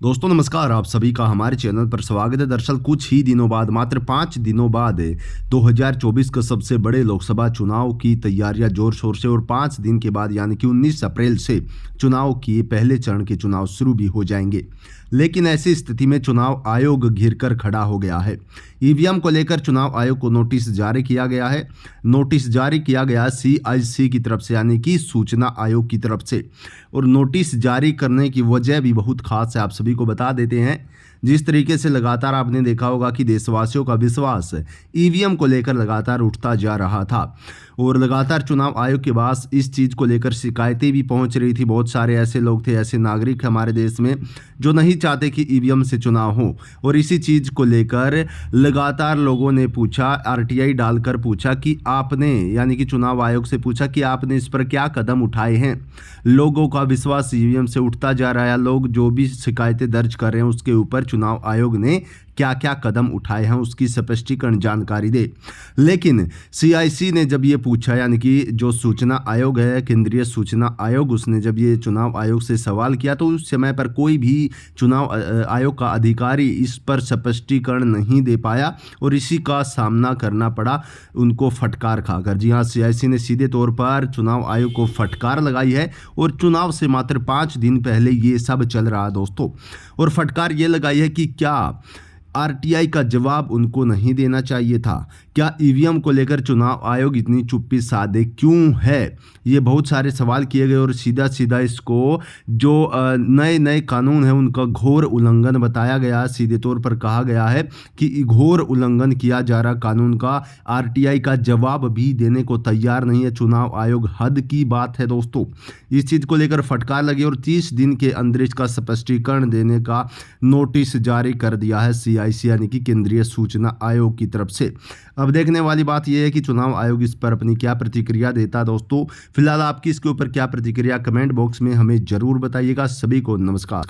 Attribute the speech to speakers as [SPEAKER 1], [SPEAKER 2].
[SPEAKER 1] दोस्तों नमस्कार, आप सभी का हमारे चैनल पर स्वागत है। दरअसल कुछ ही दिनों बाद, मात्र 5 दिनों बाद 2024 के सबसे बड़े लोकसभा चुनाव की तैयारियां जोर शोर से और 5 दिन के बाद यानी कि 19 अप्रैल से चुनाव की पहले चरण के चुनाव शुरू भी हो जाएंगे। लेकिन ऐसी स्थिति में चुनाव आयोग घिर कर खड़ा हो गया है। ईवीएम को लेकर चुनाव आयोग को नोटिस जारी किया गया है। नोटिस जारी किया गया सीआईसी की तरफ से यानी कि सूचना आयोग की तरफ से। और नोटिस जारी करने की वजह भी बहुत खास है, आप सभी को बता देते हैं। जिस तरीके से लगातार आपने देखा होगा कि देशवासियों का विश्वास ईवीएम को लेकर लगातार उठता जा रहा था और लगातार चुनाव आयोग के पास इस चीज़ को लेकर शिकायतें भी पहुंच रही थी। बहुत सारे ऐसे लोग थे, ऐसे नागरिक हमारे देश में जो नहीं चाहते कि ईवीएम से चुनाव हो, और इसी चीज़ को लेकर लगातार लोगों ने पूछा, आरटीआई डालकर पूछा कि आपने यानी कि चुनाव आयोग से पूछा कि आपने इस पर क्या कदम उठाए हैं। लोगों का विश्वास ईवीएम से उठता जा रहा है। लोग जो भी शिकायतें दर्ज कर रहे हैं उसके ऊपर चुनाव आयोग ने क्या क्या कदम उठाए हैं उसकी स्पष्टीकरण जानकारी दे। लेकिन सीआईसी ने जब ये पूछा, यानी कि जो सूचना आयोग है, केंद्रीय सूचना आयोग, उसने जब ये चुनाव आयोग से सवाल किया तो उस समय पर कोई भी चुनाव आयोग का अधिकारी इस पर स्पष्टीकरण नहीं दे पाया और इसी का सामना करना पड़ा उनको फटकार खाकर। जी हाँ, सीआईसी ने सीधे तौर पर चुनाव आयोग को फटकार लगाई है और चुनाव से मात्र 5 दिन पहले ये सब चल रहा है दोस्तों। और फटकार ये लगाई है कि क्या आरटीआई का जवाब उनको नहीं देना चाहिए था? क्या ईवीएम को लेकर चुनाव आयोग इतनी चुप्पी साधे क्यों है? ये बहुत सारे सवाल किए गए और सीधा सीधा इसको जो नए नए कानून हैं उनका घोर उल्लंघन बताया गया। सीधे तौर पर कहा गया है कि घोर उल्लंघन किया जा रहा कानून का। आरटीआई का जवाब भी देने को तैयार नहीं है चुनाव आयोग। हद की बात है दोस्तों। इस चीज़ को लेकर फटकार लगी और 30 दिन के अंदर इसका स्पष्टीकरण देने का नोटिस जारी कर दिया है सीआईसी यानी कि केंद्रीय सूचना आयोग की तरफ से। अब देखने वाली बात यह है कि चुनाव आयोग इस पर अपनी क्या प्रतिक्रिया देता है दोस्तों। फिलहाल आपकी इसके ऊपर क्या प्रतिक्रिया, कमेंट बॉक्स में हमें जरूर बताइएगा। सभी को नमस्कार।